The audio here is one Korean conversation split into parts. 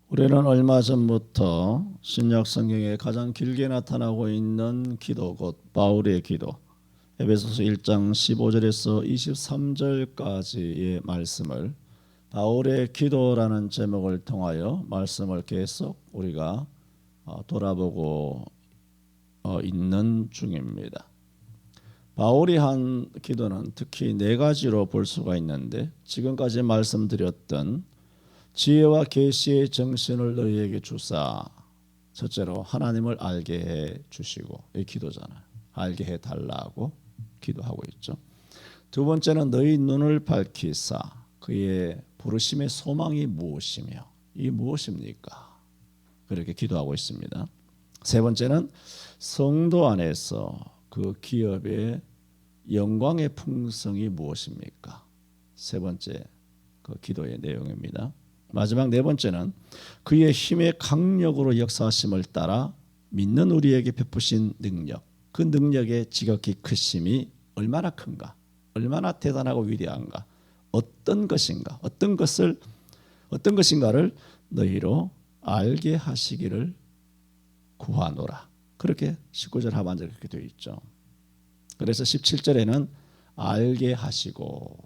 우리는 얼마 전부터 신약 성경에 가장 길게 나타나고 있는 기도, 곧 바울의 기도, 에베소서 1장 15절에서 23절까지의 말씀을 바울의 기도라는 제목을 통하여 말씀을 계속 우리가 돌아보고 있는 중입니다. 바울이 한 기도는 특히 네 가지로 볼 수가 있는데, 지금까지 말씀드렸던 지혜와 계시의 정신을 너희에게 주사, 첫째로 하나님을 알게 해 주시고, 이 기도잖아요. 알게 해 달라고 기도하고 있죠. 두 번째는 너희 눈을 밝히사 그의 부르심의 소망이 무엇이며 이 무엇입니까? 그렇게 기도하고 있습니다. 세 번째는 성도 안에서 그 기업의 영광의 풍성이 무엇입니까? 세 번째 그 기도의 내용입니다. 마지막 네 번째는 그의 힘의 강력으로 역사하심을 따라 믿는 우리에게 베푸신 능력, 그 능력의 지극히 크심이 얼마나 큰가, 얼마나 대단하고 위대한가, 어떤 것인가를 너희로 알게 하시기를 구하노라. 그렇게 19절 하반절에 그렇게 되어 있죠. 그래서 17절에는 알게 하시고,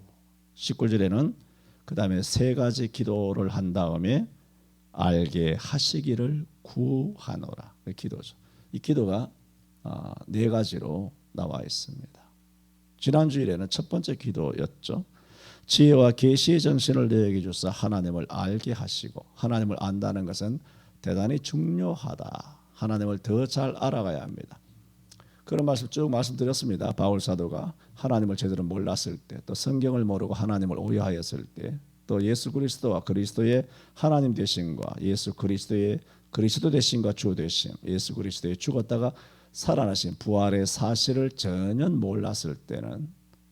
19절에는 그 다음에 세 가지 기도를 한 다음에 알게 하시기를 구하노라. 그 기도죠. 이 기도가 네 가지로 나와 있습니다. 지난주일에는 첫 번째 기도였죠. 지혜와 계시의 정신을 너희에게 주사 하나님을 알게 하시고, 하나님을 안다는 것은 대단히 중요하다. 하나님을 더 잘 알아가야 합니다. 그런 말씀 쭉 말씀드렸습니다. 바울 사도가 하나님을 제대로 몰랐을 때, 또 성경을 모르고 하나님을 오해하였을 때, 또 예수 그리스도와 그리스도의 하나님 되심과 예수 그리스도의 그리스도 되심과 주 되심, 예수 그리스도의 죽었다가 살아나신 부활의 사실을 전혀 몰랐을 때는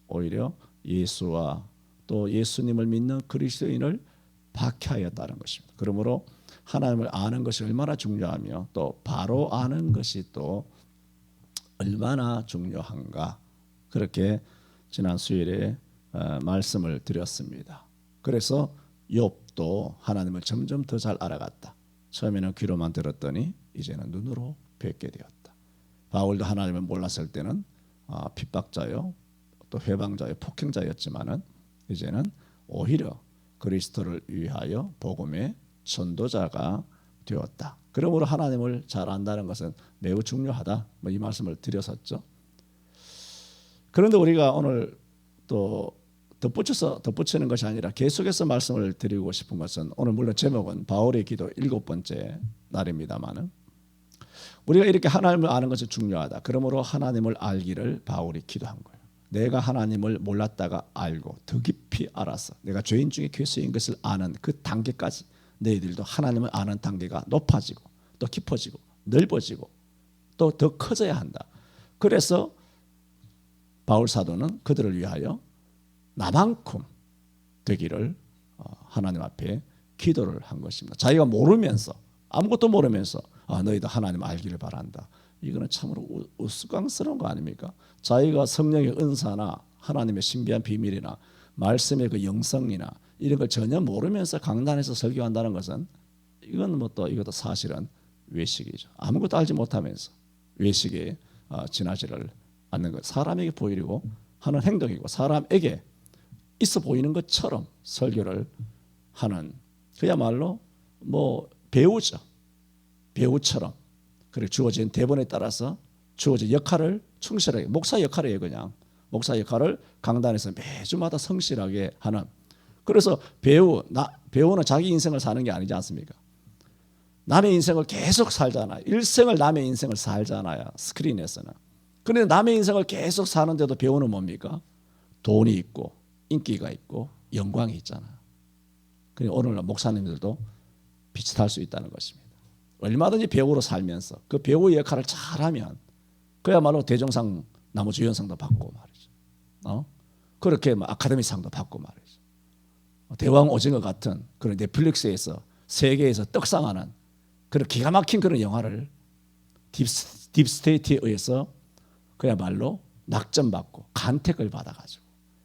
오히려 예수와 또 예수님을 믿는 그리스도인을 박해하였다는 것입니다. 그러므로 하나님을 아는 것이 얼마나 중요하며 또 바로 아는 것이 또 얼마나 중요한가, 그렇게 지난 수요일에 말씀을 드렸습니다. 그래서 욥도 하나님을 점점 더 잘 알아갔다. 처음에는 귀로만 들었더니 이제는 눈으로 뵙게 되었다. 바울도 하나님을 몰랐을 때는 핍박자요, 또 회방자요, 폭행자였지만은 이제는 오히려 그리스도를 위하여 복음의 전도자가 되었다. 그러므로 하나님을 잘 안다는 것은 매우 중요하다. 이 말씀을 드렸었죠. 그런데 우리가 오늘 또 덧붙이는 것이 아니라 계속해서 말씀을 드리고 싶은 것은, 오늘 물론 제목은 바울의 기도 7번째 날입니다만은, 우리가 이렇게 하나님을 아는 것이 중요하다. 그러므로 하나님을 알기를 바울이 기도한 거예요. 내가 하나님을 몰랐다가 알고 더 깊이 알아서 내가 죄인 중에 괴수인 것을 아는 그 단계까지 너희들도 하나님을 아는 단계가 높아지고 또 깊어지고 넓어지고 또 더 커져야 한다. 그래서 바울 사도는 그들을 위하여 나만큼 되기를 하나님 앞에 기도를 한 것입니다. 자기가 모르면서, 아무것도 모르면서 너희도 하나님 알기를 바란다. 이거는 참으로 우스꽝스러운 거 아닙니까? 자기가 성령의 은사나 하나님의 신비한 비밀이나 말씀의 그 영성이나 이런 걸 전혀 모르면서 강단에서 설교한다는 것은, 이건 이것도 사실은 외식이죠. 아무것도 알지 못하면서 외식에 지나지를 않는 것, 사람에게 보이려고 하는 행동이고 사람에게 있어 보이는 것처럼 설교를 하는, 그야말로 배우죠. 배우처럼 그리고 주어진 대본에 따라서 주어진 역할을 충실하게, 목사 역할이에요. 그냥 목사 역할을 강단에서 매주마다 성실하게 하는. 그래서 배우는 자기 인생을 사는 게 아니지 않습니까? 남의 인생을 계속 살잖아요. 일생을 남의 인생을 살잖아요. 스크린에서는. 그런데 남의 인생을 계속 사는데도 배우는 뭡니까? 돈이 있고 인기가 있고 영광이 있잖아요. 그러니까 오늘날 목사님들도 비슷할 수 있다는 것입니다. 얼마든지 배우로 살면서 그 배우의 역할을 잘하면 그야말로 대종상 나무주연상도 받고 말이죠. 그렇게 아카데미상도 받고 말이죠. 대왕 오징어 같은 그런 넷플릭스에서 세계에서 떡상하는 그런 기가 막힌 그런 영화를 딥스테이트에 의해서 그야말로 낙점받고 간택을 받아가지고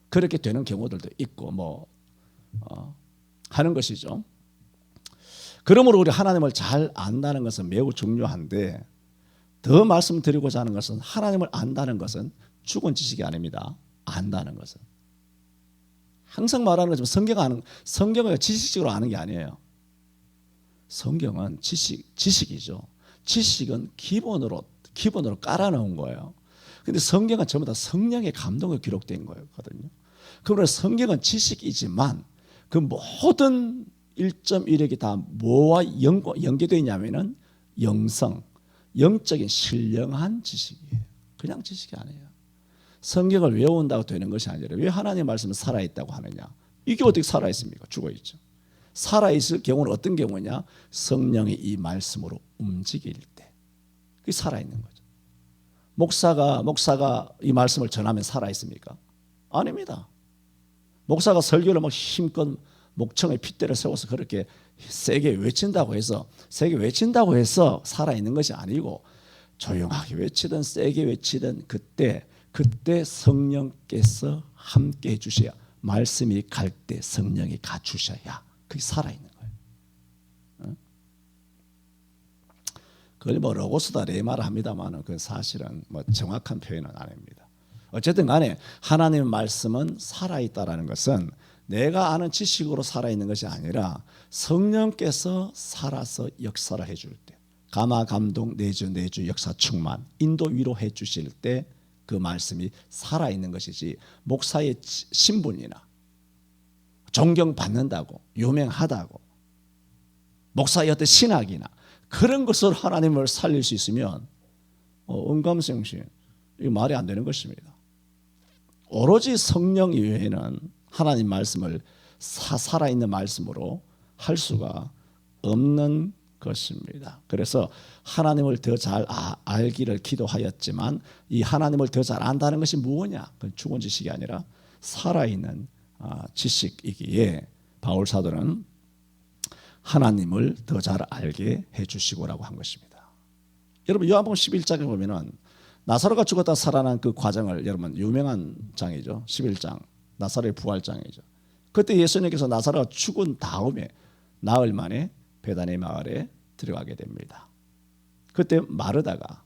그렇게 되는 경우들도 있고 하는 것이죠. 그러므로 우리 하나님을 잘 안다는 것은 매우 중요한데, 더 말씀드리고자 하는 것은 하나님을 안다는 것은 죽은 지식이 아닙니다. 안다는 것은. 항상 말하는 것처럼 성경을 지식적으로 아는 게 아니에요. 성경은 지식이죠. 지식은 기본으로 깔아놓은 거예요. 근데 성경은 전부 다 성령의 감동으로 기록된 거거든요. 그러므로 성경은 지식이지만 그 모든 1.1핵이 다 뭐와 연계되어 있냐면은 영적인 신령한 지식이에요. 그냥 지식이 아니에요. 성경을 외운다고 되는 것이 아니라 왜 하나님의 말씀은 살아있다고 하느냐? 이게 어떻게 살아있습니까? 죽어있죠. 살아있을 경우는 어떤 경우냐? 성령이 이 말씀으로 움직일 때 그게 살아있는 거죠. 목사가 이 말씀을 전하면 살아있습니까? 아닙니다. 목사가 설교를 막 힘껏 목청에 핏대를 세워서 그렇게 세게 외친다고 해서 살아있는 것이 아니고, 조용하게 외치든 세게 외치든 그때 성령께서 함께 해주셔야, 말씀이 갈 때 성령이 가주셔야 그게 살아있는 거예요. 그걸 뭐 로고스다 레마라 합니다만 그 사실은 뭐 정확한 표현은 아닙니다. 어쨌든 간에 하나님의 말씀은 살아있다라는 것은 내가 아는 지식으로 살아있는 것이 아니라 성령께서 살아서 역사를 해줄 때, 감화 감동 내주 역사 충만 인도 위로해 주실 때 그 말씀이 살아있는 것이지, 목사의 신분이나 존경받는다고 유명하다고 목사의 어떤 신학이나 그런 것으로 하나님을 살릴 수 있으면 은감생신, 이거 말이 안 되는 것입니다. 오로지 성령 이외에는 하나님 말씀을 살아있는 말씀으로 할 수가 없는 것입니다. 그래서 하나님을 더 잘 알기를 기도하였지만, 이 하나님을 더 잘 안다는 것이 무엇이냐? 그건 죽은 지식이 아니라 살아있는 지식이기에 바울 사도는 하나님을 더 잘 알게 해주시고라고 한 것입니다. 여러분 요한복음 11장에 보면은 나사로가 죽었다 살아난 그 과정을, 여러분 유명한 장이죠. 11장 나사로의 부활장이죠. 그때 예수님께서 나사로가 죽은 다음에 나흘 만에 베다니 마을에 들어가게 됩니다. 그때 마르다가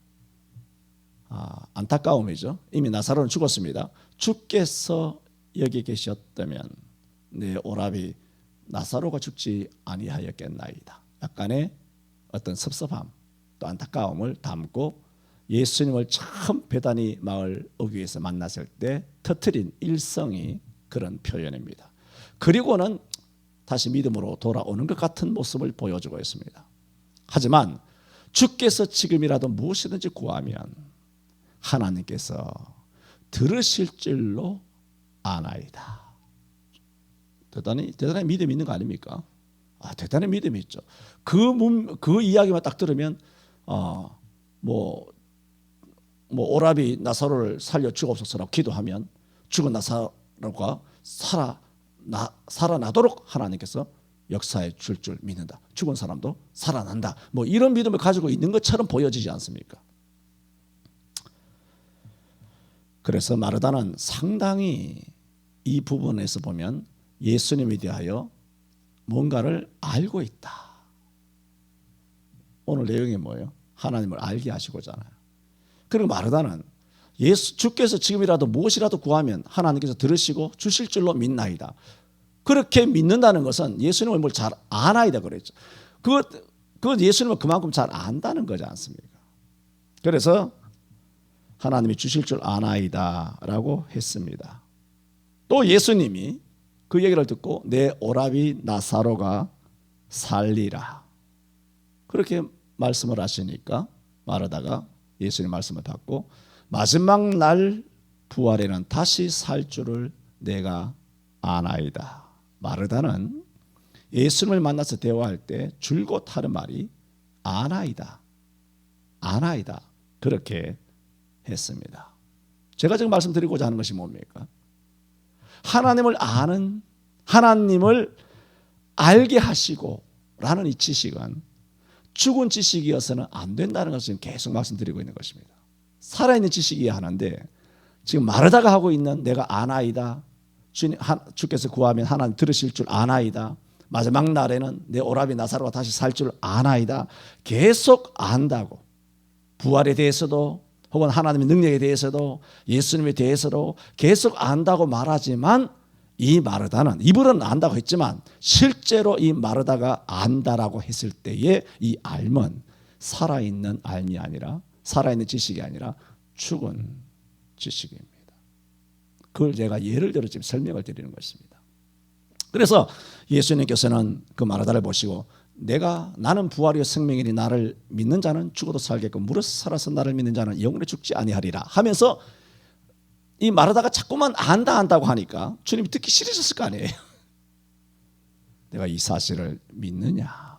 안타까움이죠. 이미 나사로는 죽었습니다. 주께서 여기 계셨다면 내 오라비 나사로가 죽지 아니하였겠나이다. 약간의 어떤 섭섭함 또 안타까움을 담고 예수님을 처음 베다니 마을 어귀에서 만났을 때 터뜨린 일성이 그런 표현입니다. 그리고는 다시 믿음으로 돌아오는 것 같은 모습을 보여주고 있습니다. 하지만 주께서 지금이라도 무엇이든지 구하면 하나님께서 들으실 줄로 아나이다. 대단히 믿음이 있는 거 아닙니까? 대단히 믿음이 있죠. 그 이야기만 딱 들으면 오라비 나사로를 살려 주옵소서라고 기도하면 죽은 나사로가 살아나도록 하나님께서 역사해 줄 믿는다. 죽은 사람도 살아난다. 이런 믿음을 가지고 있는 것처럼 보여지지 않습니까? 그래서 마르다는 상당히 이 부분에서 보면 예수님에 대하여 뭔가를 알고 있다. 오늘 내용이 뭐예요? 하나님을 알게 하시고자 하나요. 그리고 마르다는 주께서 지금이라도 무엇이라도 구하면 하나님께서 들으시고 주실 줄로 믿나이다. 그렇게 믿는다는 것은 예수님을 뭘 잘 아나이다 그랬죠. 그 예수님을 그만큼 잘 안다는 거지 않습니까? 그래서 하나님이 주실 줄 아나이다라고 했습니다. 또 예수님이 그 얘기를 듣고 내 오라비 나사로가 살리라 그렇게 말씀을 하시니까 마르다가 예수님 말씀을 받고 마지막 날 부활에는 다시 살 줄을 내가 아나이다. 마르다는 예수님을 만나서 대화할 때 줄곧 하는 말이 아나이다. 아나이다. 그렇게 했습니다. 제가 지금 말씀드리고자 하는 것이 뭡니까? 하나님을 아는, 하나님을 알게 하시고 라는 이 지식은 죽은 지식이어서는 안 된다는 것을 계속 말씀드리고 있는 것입니다. 살아있는 지식이어야 하는데 지금 마르다가 하고 있는 내가 아나이다, 주께서 구하면 하나님 들으실 줄 아나이다, 마지막 날에는 내 오라비 나사로가 다시 살 줄 아나이다. 계속 안다고. 부활에 대해서도 혹은 하나님의 능력에 대해서도 예수님에 대해서도 계속 안다고 말하지만 이 마르다는 입으로는 안다고 했지만 실제로 이 마르다가 안다라고 했을 때의 이 알은 살아있는 알이 아니라 살아있는 지식이 아니라 죽은 지식입니다. 그걸 제가 예를 들어 지금 설명을 드리는 것입니다. 그래서 예수님께서는 그 마르다를 보시고 나는 부활이요 생명이니 나를 믿는 자는 죽어도 살겠고 무릇 살아서 나를 믿는 자는 영원히 죽지 아니하리라 하면서 이 마르다가 자꾸만 안다고 하니까 주님이 듣기 싫으셨을 거 아니에요. 내가 이 사실을 믿느냐.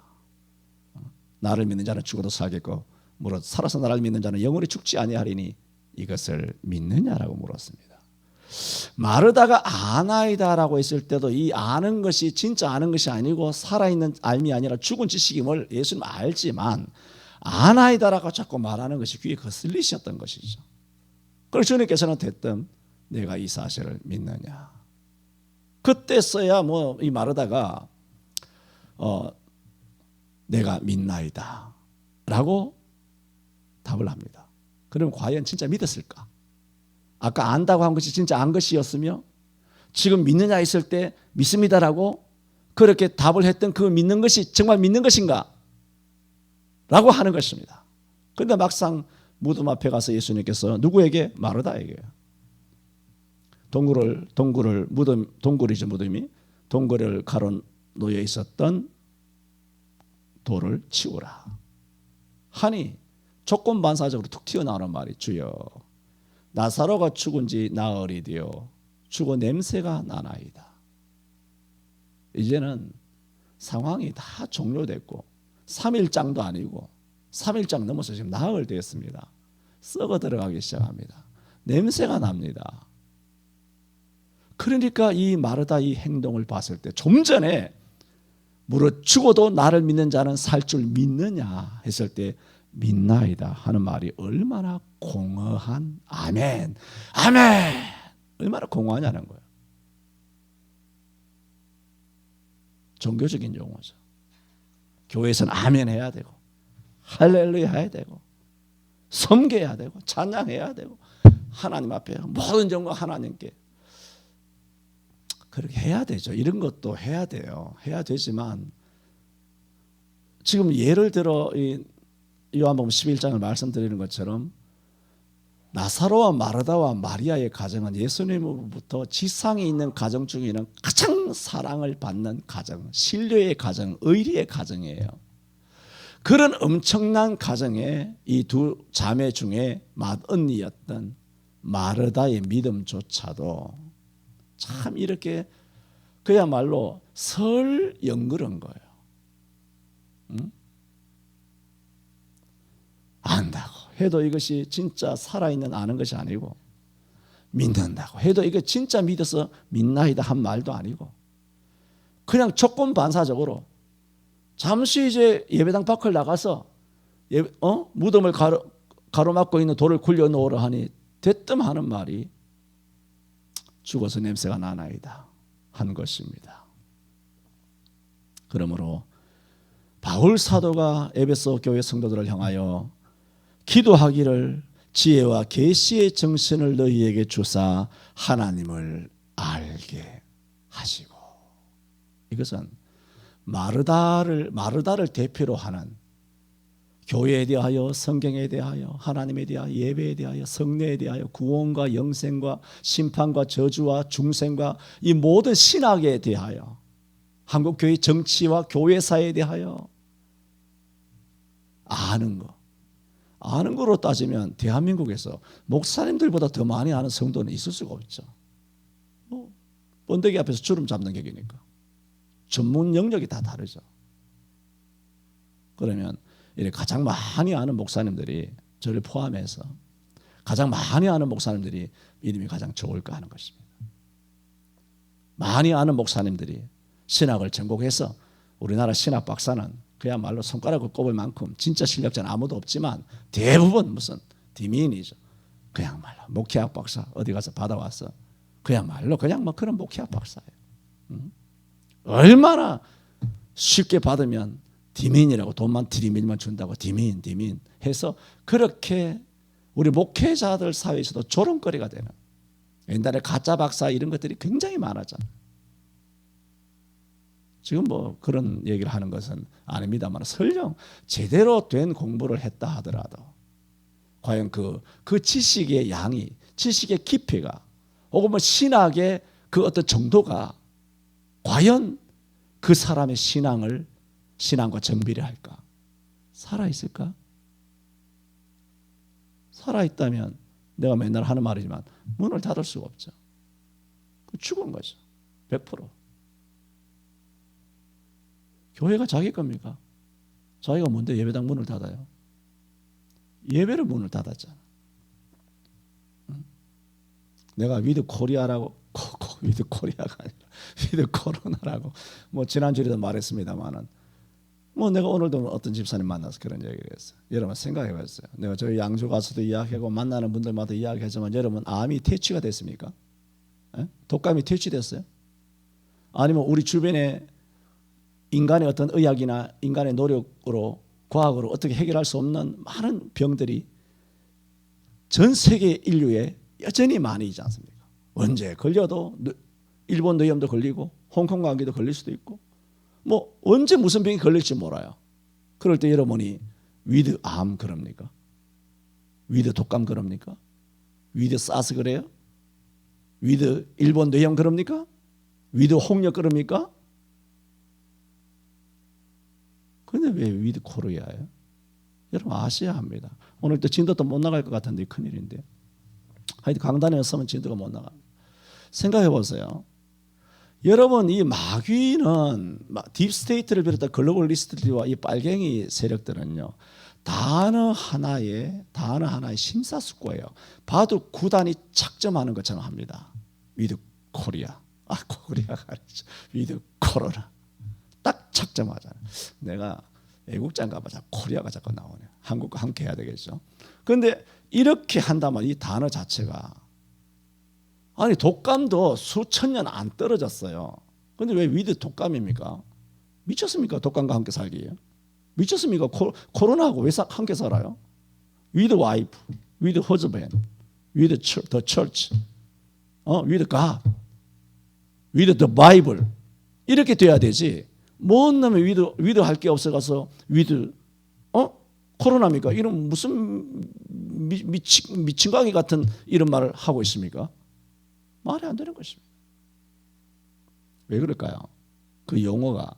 나를 믿는 자는 죽어도 살겠고 무릇 살아서 나를 믿는 자는 영원히 죽지 아니하리니 이것을 믿느냐라고 물었습니다. 마르다가 아나이다라고 했을 때도 이 아는 것이 진짜 아는 것이 아니고 살아있는 알미 아니라 죽은 지식임을 예수님 알지만 아나이다라고 자꾸 말하는 것이 귀에 거슬리셨던 것이죠. 그래서 주님께서는 대뜸 내가 이 사실을 믿느냐. 그때서야 이 마르다가 내가 믿나이다 라고 답을 합니다. 그럼 과연 진짜 믿었을까? 아까 안다고 한 것이 진짜 안 것이었으며 지금 믿느냐 했을 때 믿습니다라고 그렇게 답을 했던 그 믿는 것이 정말 믿는 것인가? 라고 하는 것입니다. 그런데 막상 무덤 앞에 가서 예수님께서 누구에게? 마르다에게 무덤이 동굴을 가로 놓여 있었던 돌을 치우라 하니 조건반사적으로 툭 튀어나오는 말이 주여 나사로가 죽은 지 나흘이되어 죽어 냄새가 나나이다. 이제는 상황이 다 종료됐고 3일장도 아니고 3일장 넘어서 지금 나흘 되었습니다. 썩어 들어가기 시작합니다. 냄새가 납니다. 그러니까 이 마르다 이 행동을 봤을 때 좀 전에 무릇 죽어도 나를 믿는 자는 살 줄 믿느냐 했을 때 믿나이다 하는 말이 얼마나 공허한 아멘 아멘 얼마나 공허하냐는 거예요. 종교적인 용어죠. 교회에서는 아멘 해야 되고 할렐루야 해야 되고 섬겨야 되고 찬양해야 되고 하나님 앞에 모든 정과 하나님께 그렇게 해야 되죠. 이런 것도 해야 돼요. 해야 되지만 지금 예를 들어 이 요한복음 11장을 말씀드리는 것처럼 나사로와 마르다와 마리아의 가정은 예수님으로부터 지상에 있는 가정 중에는 가장 사랑을 받는 가정, 신뢰의 가정, 의리의 가정이에요. 그런 엄청난 가정에 이 두 자매 중에 맏언니였던 마르다의 믿음조차도 참 이렇게 그야말로 설렁그런 거예요. 응? 안다고 해도 이것이 진짜 살아있는 아는 것이 아니고 믿는다고 해도 이거 진짜 믿어서 믿나이다 한 말도 아니고 그냥 조건반사적으로 잠시 이제 예배당 밖을 나가서 무덤을 가로막고 있는 돌을 굴려 놓으라 하니 대뜸 하는 말이 죽어서 냄새가 나나이다 한 것입니다. 그러므로 바울 사도가 에베소 교회 성도들을 향하여 기도하기를 지혜와 계시의 정신을 너희에게 주사 하나님을 알게 하시고 이것은 마르다를 대표로 하는 교회에 대하여 성경에 대하여 하나님에 대하여 예배에 대하여 성례에 대하여 구원과 영생과 심판과 저주와 중생과 이 모든 신학에 대하여 한국교회 정치와 교회사에 대하여 아는 거로 따지면 대한민국에서 목사님들보다 더 많이 아는 성도는 있을 수가 없죠. 번데기 앞에서 주름 잡는 격이니까 전문 영역이 다 다르죠. 그러면 이렇게 가장 많이 아는 목사님들이 저를 포함해서 가장 많이 아는 목사님들이 믿음이 가장 좋을까 하는 것입니다. 많이 아는 목사님들이 신학을 전공해서 우리나라 신학 박사는 그야말로 손가락을 꼽을 만큼 진짜 실력자는 아무도 없지만 대부분 무슨 디미인이죠. 그야말로 목회학 박사 어디 가서 받아와서 그야말로 그냥 그런 목회학 박사예요. 얼마나 쉽게 받으면 디민이라고 돈만 디민만 준다고 디민 해서 그렇게 우리 목회자들 사이에서도 조롱거리가 되는 옛날에 가짜 박사 이런 것들이 굉장히 많았잖아요. 지금 뭐 그런 얘기를 하는 것은 아닙니다만 설령 제대로 된 공부를 했다 하더라도 과연 그 지식의 양이 지식의 깊이가 혹은 뭐 신학의 그 어떤 정도가 과연 그 사람의 신앙과 정비례할까? 살아있을까? 살아있다면 내가 맨날 하는 말이지만 문을 닫을 수가 없죠. 죽은 거죠. 100%. 교회가 자기 겁니까? 자기가 뭔데 예배당 문을 닫아요? 예배를 문을 닫았잖아. 내가 위드 코리아라고 위드 코리아가 아니라 위드 코로나라고 뭐 지난주에도 말했습니다만은 뭐 내가 오늘도 어떤 집사님 만나서 그런 얘기를 했어요. 여러분 생각해 봤어요. 내가 저희 양주 가서도 이야기하고 만나는 분들마다 이야기하지만 여러분 암이 퇴치가 됐습니까? 에? 독감이 퇴치됐어요? 아니면 우리 주변에 인간의 어떤 의학이나 인간의 노력으로 과학으로 어떻게 해결할 수 없는 많은 병들이 전 세계 인류에 여전히 많이 있지 않습니까? 언제 걸려도 일본 뇌염도 걸리고 홍콩 감기도 걸릴 수도 있고 뭐 언제 무슨 병이 걸릴지 몰라요. 그럴 때 여러분이 위드 암 그럽니까? 위드 독감 그럽니까? 위드 사스 그래요? 위드 일본 뇌염 그럽니까? 위드 홍역 그럽니까? 그런데 왜 위드 코리아예요? 여러분 아셔야 합니다. 오늘 또 진도도 못 나갈 것 같은데 큰일인데 하여튼 강단에 없으면 진도가 못 나갑니다. 생각해 보세요. 여러분 이 마귀는 딥스테이트를 비롯한 글로벌리스트들과 이 빨갱이 세력들은요 단어 하나의 심사숙고예요. 봐도 구단이 착점하는 것처럼 합니다. 위드 코리아, 코리아가 아니죠. 위드 코로나 딱 착점하잖아요. 내가 애국자인가 봐. 코리아가 자꾸 나오네. 한국과 함께 해야 되겠죠. 그런데 이렇게 한다면 이 단어 자체가 아니 독감도 수천 년 안 떨어졌어요. 그런데 왜 위드 독감입니까? 미쳤습니까? 독감과 함께 살기에. 미쳤습니까? 코로나하고 왜 함께 살아요? With wife, with husband, with the church, with God, with the Bible 이렇게 돼야 되지. 뭔 놈의 위드 할 게 없어가서 위드 코로나입니까? 이런 무슨 미친 광이 같은 이런 말을 하고 있습니까? 말이 안 되는 것입니다. 왜 그럴까요? 그 용어가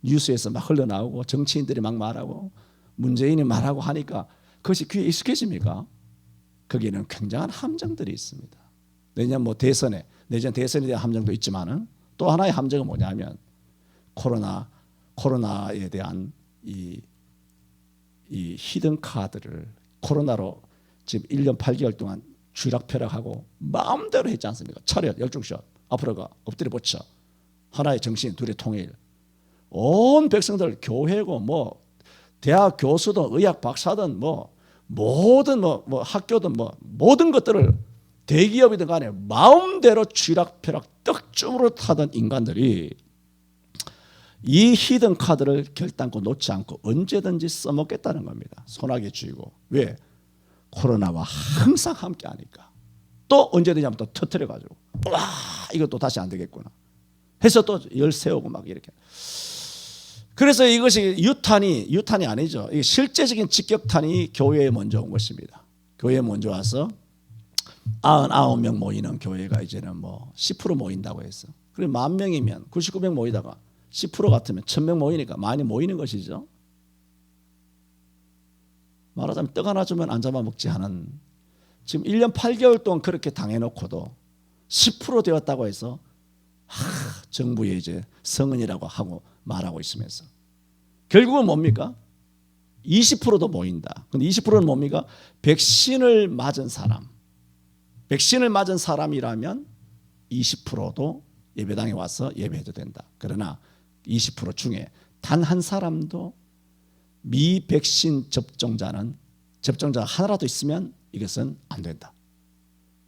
뉴스에서 막 흘러나오고 정치인들이 막 말하고 문재인이 말하고 하니까 그것이 귀에 익숙해집니까? 거기에는 굉장한 함정들이 있습니다. 내년 대선에 대한 함정도 있지만은 또 하나의 함정은 뭐냐면 코로나에 대한 이 히든 카드를 코로나로 지금 1년 8개월 동안 쥐락펴락하고 마음대로 했지 않습니까? 차렷, 열중샷, 앞으로 가, 엎드려 붙여. 하나의 정신, 둘의 통일. 온 백성들 교회고 뭐 대학 교수든 의학 박사든 뭐 모든 뭐 학교든 뭐 모든 것들을 대기업이든 간에 마음대로 쥐락펴락 떡주무로 타던 인간들이 이 히든 카드를 결단코 놓지 않고 언제든지 써먹겠다는 겁니다. 손아귀 쥐고. 왜? 코로나와 항상 함께 하니까. 또 언제든지 한번 또 터뜨려가지고 와 이것도 다시 안 되겠구나 해서 또 열 세우고 막 이렇게. 그래서 이것이 유탄이 아니죠. 이게 실제적인 직격탄이 교회에 먼저 온 것입니다. 교회에 먼저 와서 99명 모이는 교회가 이제는 뭐 10% 모인다고 했어. 그리고 10,000명이면 99명 모이다가 10% 같으면 1,000명 모이니까 많이 모이는 것이죠. 말하자면 떡 하나 주면 안 잡아먹지 하는 지금 1년 8개월 동안 그렇게 당해놓고도 10% 되었다고 해서 정부에 이제 성은이라고 하고 말하고 있으면서 결국은 뭡니까? 20%도 모인다. 근데 20%는 뭡니까? 백신을 맞은 사람이라면 20%도 예배당에 와서 예배해도 된다. 그러나 20% 중에 단 한 사람도 미백신 접종자 하나라도 있으면 이것은 안 된다.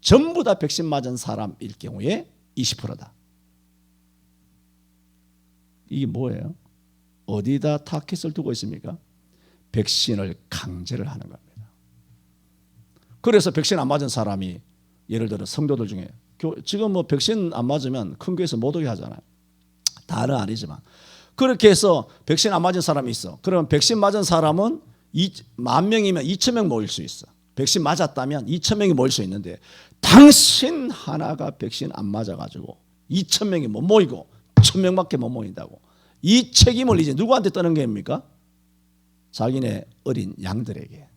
전부 다 백신 맞은 사람일 경우에 20%다. 이게 뭐예요? 어디다 타켓을 두고 있습니까? 백신을 강제를 하는 겁니다. 그래서 백신 안 맞은 사람이 예를 들어 성도들 중에 지금 뭐 백신 안 맞으면 큰 교회에서 못 오게 하잖아요. 다는 아니지만 그렇게 해서 백신 안 맞은 사람이 있어. 그러면 백신 맞은 사람은 10,000명이면 2,000명 모일 수 있어. 백신 맞았다면 2,000명이 모일 수 있는데 당신 하나가 백신 안 맞아가지고 2,000명이 못 모이고 1,000명밖에 못 모인다고. 이 책임을 이제 누구한테 떠넘깁니까? 자기네 어린 양들에게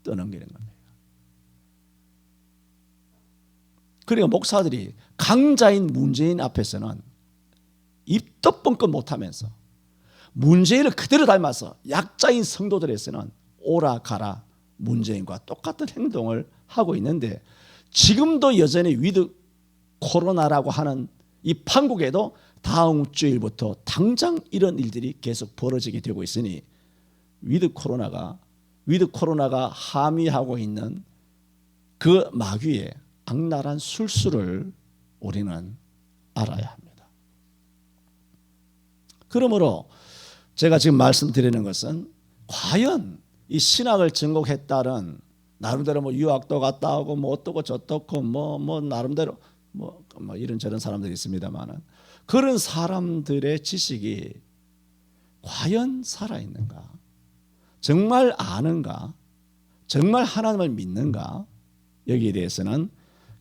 떠넘기는 겁니다. 그러니까 목사들이 강자인 문재인 앞에서는 입도 뻥끗 못하면서 문재인을 그대로 닮아서 약자인 성도들에서는 오라 가라 문재인과 똑같은 행동을 하고 있는데 지금도 여전히 위드 코로나라고 하는 이 판국에도 다음 주일부터 당장 이런 일들이 계속 벌어지게 되고 있으니 위드 코로나가 함위하고 있는 그 마귀의 악랄한 술수를 우리는 알아야 합니다. 그러므로 제가 지금 말씀드리는 것은 과연 이 신학을 전공했다는 나름대로 뭐 유학도 갔다 오고 뭐 어떻고 저떻고 뭐 나름대로 뭐 이런저런 사람들이 있습니다만은 그런 사람들의 지식이 과연 살아있는가? 정말 아는가? 정말 하나님을 믿는가? 여기에 대해서는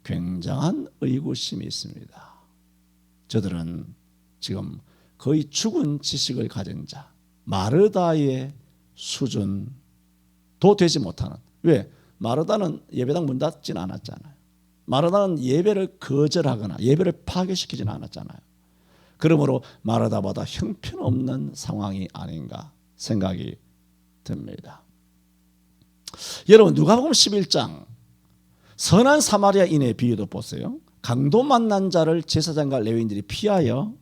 굉장한 의구심이 있습니다. 저들은 지금 거의 죽은 지식을 가진 자, 마르다의 수준도 되지 못하는. 왜? 마르다는 예배당 문 닫지는 않았잖아요. 마르다는 예배를 거절하거나 예배를 파괴시키지는 않았잖아요. 그러므로 마르다보다 형편없는 상황이 아닌가 생각이 듭니다. 여러분 누가복음 11장 선한 사마리아인의 비유도 보세요. 강도 만난 자를 제사장과 레위인들이 피하여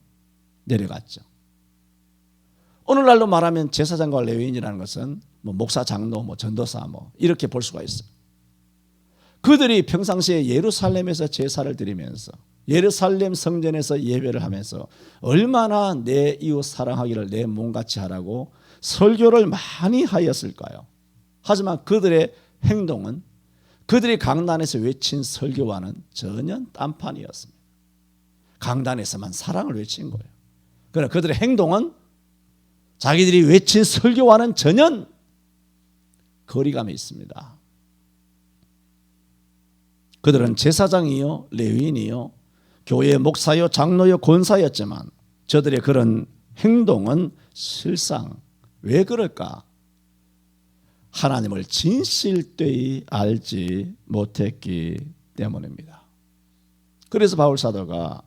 내려갔죠. 오늘날로 말하면 제사장과 레위인이라는 것은 뭐 목사, 장로, 뭐 전도사 뭐 이렇게 볼 수가 있어요. 그들이 평상시에 예루살렘에서 제사를 드리면서 예루살렘 성전에서 예배를 하면서 얼마나 내 이웃 사랑하기를 내 몸같이 하라고 설교를 많이 하였을까요? 하지만 그들의 행동은 그들이 강단에서 외친 설교와는 전혀 딴판이었습니다. 강단에서만 사랑을 외친 거예요. 그러나 그들의 행동은 자기들이 외친 설교와는 전혀 거리감이 있습니다. 그들은 제사장이요 레위인이요 교회의 목사요 장로요 권사였지만 저들의 그런 행동은 실상 왜 그럴까? 하나님을 진실되이 알지 못했기 때문입니다. 그래서 바울 사도가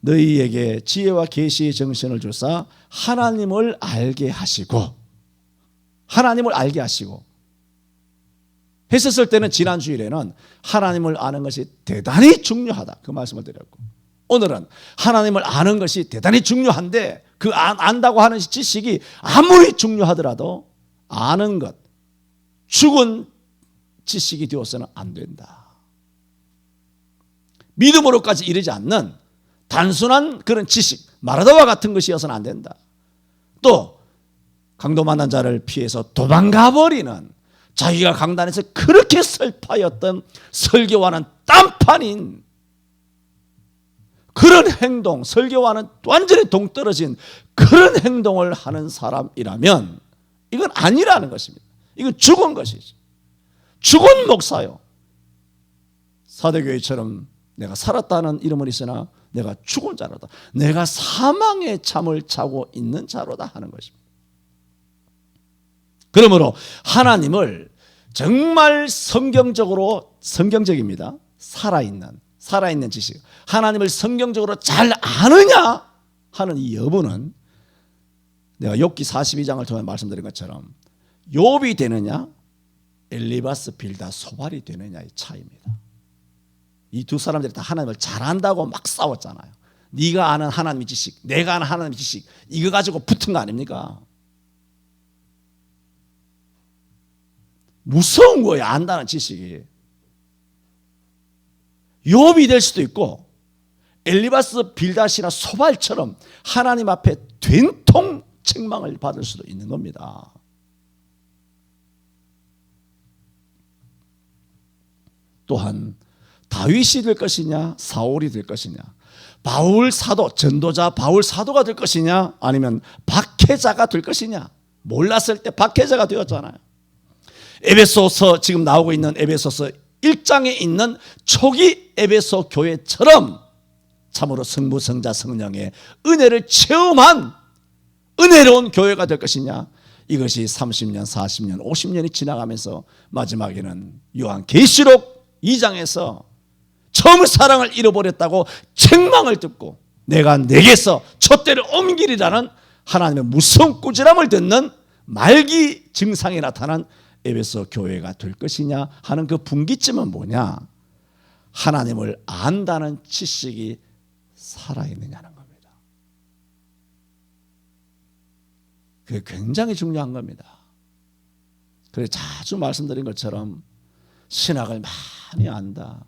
너희에게 지혜와 계시의 정신을 주사 하나님을 알게 하시고 했었을 때는 지난 주일에는 하나님을 아는 것이 대단히 중요하다 그 말씀을 드렸고 오늘은 하나님을 아는 것이 대단히 중요한데 그 안다고 하는 지식이 아무리 중요하더라도 아는 것 죽은 지식이 되어서는 안 된다. 믿음으로까지 이르지 않는 단순한 그런 지식 마르다와 같은 것이어서는 안 된다. 또 강도 만난 자를 피해서 도망가 버리는 자기가 강단에서 그렇게 설파였던 설교와는 딴판인 그런 행동, 설교와는 완전히 동떨어진 그런 행동을 하는 사람이라면 이건 아니라는 것입니다. 이건 죽은 것이죠. 죽은 목사요. 사대교회처럼 내가 살았다는 이름은 있으나 내가 죽은 자로다. 내가 사망의 잠을 자고 있는 자로다 하는 것입니다. 그러므로 하나님을 정말 성경적입니다. 살아있는 지식. 하나님을 성경적으로 잘 아느냐 하는 이 여부는 내가 욥기 42장을 통해 말씀드린 것처럼 욥이 되느냐 엘리바스 빌다 소발이 되느냐의 차이입니다. 이 두 사람들이 다 하나님을 잘 안다고 막 싸웠잖아요. 네가 아는 하나님의 지식, 내가 아는 하나님의 지식 이거 가지고 붙은 거 아닙니까? 무서운 거예요. 안다는 지식이. 욥이 될 수도 있고 엘리바스 빌닷이나 소발처럼 하나님 앞에 된통 책망을 받을 수도 있는 겁니다. 또한 다윗이 될 것이냐 사울이 될 것이냐, 바울 사도, 전도자 바울 사도가 될 것이냐 아니면 박해자가 될 것이냐. 몰랐을 때 박해자가 되었잖아요. 에베소서, 지금 나오고 있는 에베소서 1장에 있는 초기 에베소 교회처럼 참으로 성부 성자 성령의 은혜를 체험한 은혜로운 교회가 될 것이냐. 이것이 30년 40년 50년이 지나가면서 마지막에는 요한계시록 2장에서 처음 사랑을 잃어버렸다고 책망을 듣고 내가 내게서 촛대를 옮기리라는 하나님의 무서운 꾸지람을 듣는 말기 증상이 나타난 에베소 교회가 될 것이냐 하는 그 분기점은 뭐냐? 하나님을 안다는 지식이 살아있느냐는 겁니다. 그게 굉장히 중요한 겁니다. 그래서 자주 말씀드린 것처럼 신학을 많이 안다,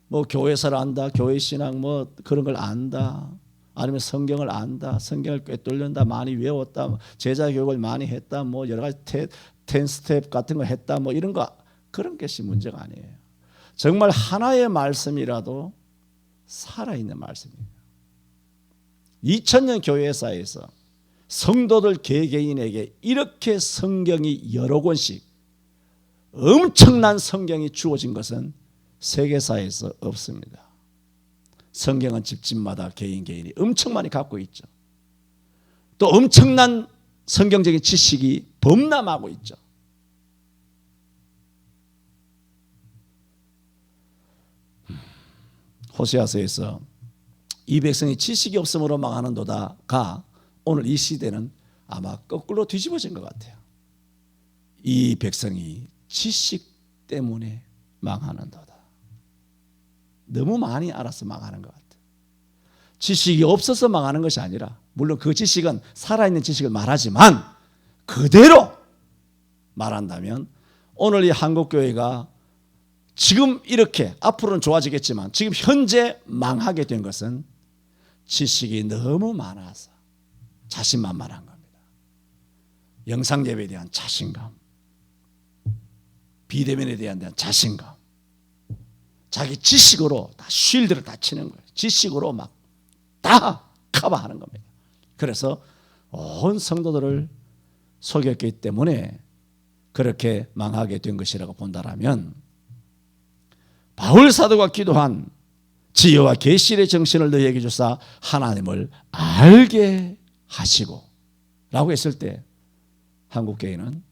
뭐 교회사를 안다, 교회 신학 뭐 그런 걸 안다, 아니면 성경을 안다, 성경을 꿰뚫는다, 많이 외웠다, 제자 교육을 많이 했다, 뭐 여러 가지 10스텝 같은 거 했다, 뭐 이런 거, 그런 것이 문제가 아니에요. 정말 하나의 말씀이라도 살아있는 말씀이에요. 2000년 교회사에서 성도들 개개인에게 이렇게 성경이 여러 권씩 엄청난 성경이 주어진 것은 세계사에서 없습니다. 성경은 집집마다 개인이 엄청 많이 갖고 있죠. 또 엄청난 성경적인 지식이 범람하고 있죠. 호세아서에서 이 백성이 지식이 없음으로 망하는도다가 오늘 이 시대는 아마 거꾸로 뒤집어진 것 같아요. 이 백성이 지식 때문에 망하는도다. 너무 많이 알아서 망하는 것 같아요. 지식이 없어서 망하는 것이 아니라, 물론 그 지식은 살아있는 지식을 말하지만 그대로 말한다면 오늘 이 한국교회가 지금 이렇게, 앞으로는 좋아지겠지만 지금 현재 망하게 된 것은 지식이 너무 많아서 자신만만한 겁니다. 영상예배에 대한 자신감, 비대면에 대한 자신감, 자기 지식으로 다 쉴드를 다 치는 거예요. 지식으로 막 다 커버하는 겁니다. 그래서 온 성도들을 속였기 때문에 그렇게 망하게 된 것이라고 본다라면, 바울 사도가 기도한 지혜와 계시의 정신을 너희에게 주사 하나님을 알게 하시고 라고 했을 때 한국교회는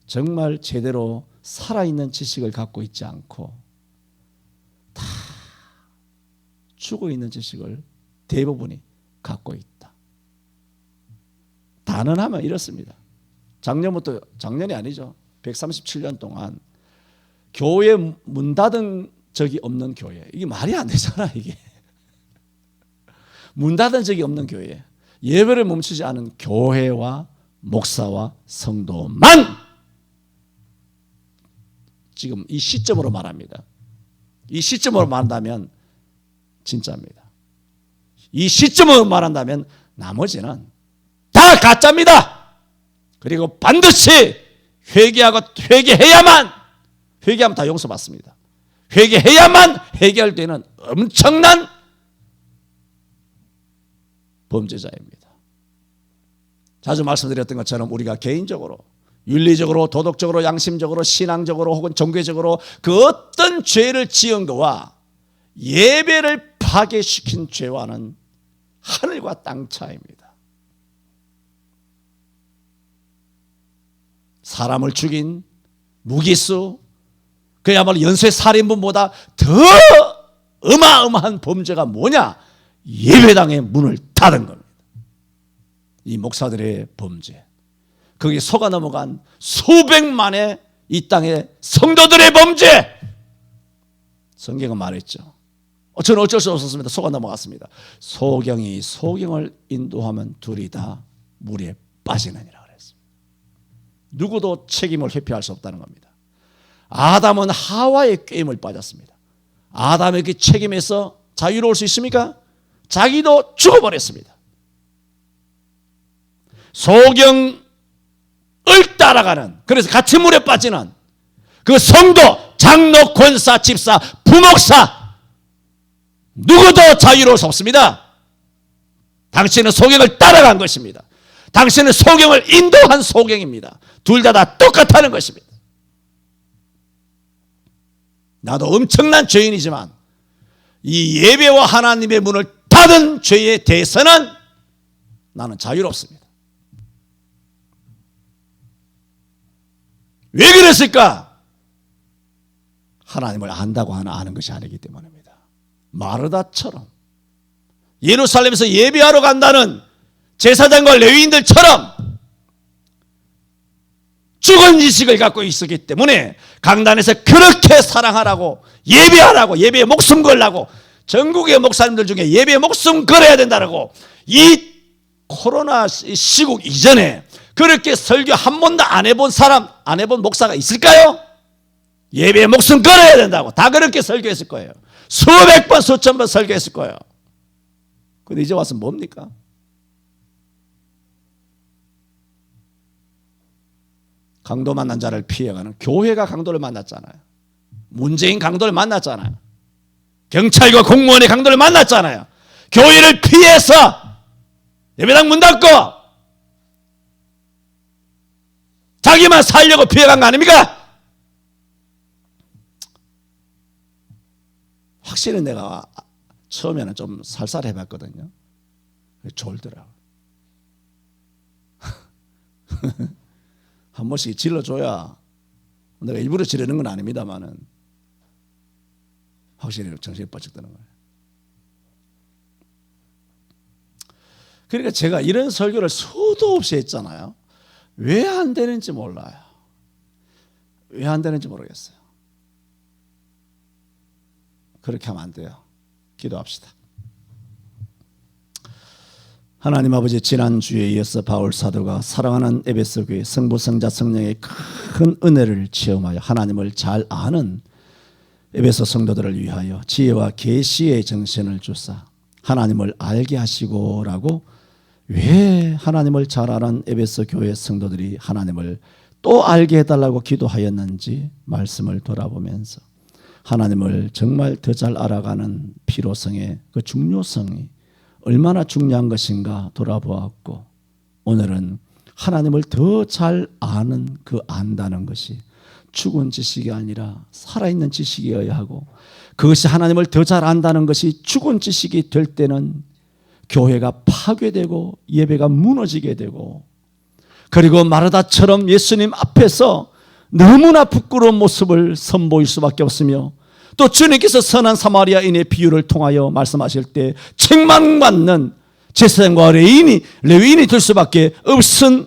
정말 제대로 살아있는 지식을 갖고 있지 않고 다 죽어있는 지식을 대부분이 갖고 있다. 단언하면 이렇습니다. 작년부터, 작년이 아니죠, 137년 동안 교회 문 닫은 적이 없는 교회. 이게 말이 안 되잖아. 이게 문 닫은 적이 없는 교회, 예배를 멈추지 않은 교회와 목사와 성도만 지금 이 시점으로 말합니다. 이 시점으로 말한다면 진짜입니다. 이 시점으로 말한다면 나머지는 다 가짜입니다. 그리고 반드시 회개해야만, 회개하면 다 용서받습니다. 회개해야만 해결되는 엄청난 범죄자입니다. 자주 말씀드렸던 것처럼 우리가 개인적으로, 윤리적으로, 도덕적으로, 양심적으로, 신앙적으로 혹은 종교적으로 그 어떤 죄를 지은 것과 예배를 파괴시킨 죄와는 하늘과 땅 차이입니다. 사람을 죽인 무기수, 그야말로 연쇄 살인범보다 더 어마어마한 범죄가 뭐냐? 예배당의 문을 닫은 겁니다. 이 목사들의 범죄, 거기 속아 넘어간 수백만의 이 땅의 성도들의 범죄, 성경은 말했죠. 저는 어쩔 수 없었습니다. 속아 넘어갔습니다. 소경이 소경을 인도하면 둘이 다 물에 빠지느니라 그랬습니다. 누구도 책임을 회피할 수 없다는 겁니다. 아담은 하와의 꾀임을 빠졌습니다. 아담에게 책임에서 자유로울 수 있습니까? 자기도 죽어버렸습니다. 소경을 따라가는, 그래서 같이 물에 빠지는 그 성도, 장로, 권사, 집사, 부목사 누구도 자유로울 수 없습니다. 당신은 소경을 따라간 것입니다. 당신은 소경을 인도한 소경입니다. 둘 다 똑같다는 것입니다. 나도 엄청난 죄인이지만 이 예배와 하나님의 문을 닫은 죄에 대해서는 나는 자유롭습니다. 왜 그랬을까? 하나님을 안다고 아는 것이 아니기 때문입니다. 마르다처럼 예루살렘에서 예배하러 간다는 제사장과 레위인들처럼 죽은 지식을 갖고 있었기 때문에 강단에서 그렇게 사랑하라고, 예배하라고, 예배에 목숨 걸라고, 전국의 목사님들 중에 예배에 목숨 걸어야 된다라고, 이 코로나 시국 이전에 그렇게 설교 한 번도 안 해본 사람, 안 해본 목사가 있을까요? 예배에 목숨 걸어야 된다고 다 그렇게 설교했을 거예요. 수백 번, 수천 번 설교했을 거예요. 근데 이제 와서 뭡니까? 강도 만난 자를 피해가는, 교회가 강도를 만났잖아요. 문재인 강도를 만났잖아요. 경찰과 공무원의 강도를 만났잖아요. 교회를 피해서 예배당 문 닫고 자기만 살려고 피해간 거 아닙니까? 확실히 내가 처음에는 좀 살살해봤거든요. 졸더라고. 한 번씩 질러줘야, 내가 일부러 지르는 건 아닙니다만은 확실히 정신이 번쩍 드는 거예요. 그러니까 제가 이런 설교를 수도 없이 했잖아요. 왜 안 되는지 몰라요. 왜 안 되는지 모르겠어요. 그렇게 하면 안 돼요. 기도합시다. 하나님 아버지, 지난주에 이어서 바울 사도가 사랑하는 에베소 교회 성부, 성자, 성령의 큰 은혜를 체험하여 하나님을 잘 아는 에베소 성도들을 위하여 지혜와 계시의 정신을 주사 하나님을 알게 하시고라고, 왜 하나님을 잘 아는 에베소 교회 성도들이 하나님을 또 알게 해달라고 기도하였는지 말씀을 돌아보면서 하나님을 정말 더 잘 알아가는 필요성의 그 중요성이 얼마나 중요한 것인가 돌아보았고, 오늘은 하나님을 더 잘 아는 그 안다는 것이 죽은 지식이 아니라 살아있는 지식이어야 하고, 그것이 하나님을 더 잘 안다는 것이 죽은 지식이 될 때는 교회가 파괴되고 예배가 무너지게 되고, 그리고 마르다처럼 예수님 앞에서 너무나 부끄러운 모습을 선보일 수밖에 없으며, 또 주님께서 선한 사마리아인의 비유를 통하여 말씀하실 때 책망받는 제사장과 레위인이 될 수밖에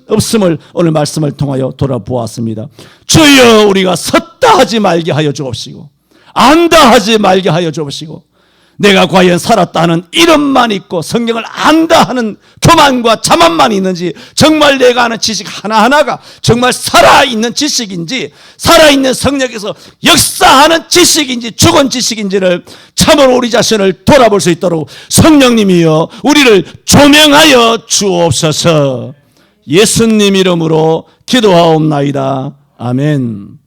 없음을 오늘 말씀을 통하여 돌아보았습니다. 주여, 우리가 섰다 하지 말게 하여 주옵시고 안다 하지 말게 하여 주옵시고, 내가 과연 살았다는 이름만 있고 성경을 안다 하는 교만과 자만만 있는지, 정말 내가 아는 지식 하나하나가 정말 살아있는 지식인지, 살아있는 성령에서 역사하는 지식인지 죽은 지식인지를 참으로 우리 자신을 돌아볼 수 있도록 성령님이여 우리를 조명하여 주옵소서. 예수님 이름으로 기도하옵나이다. 아멘.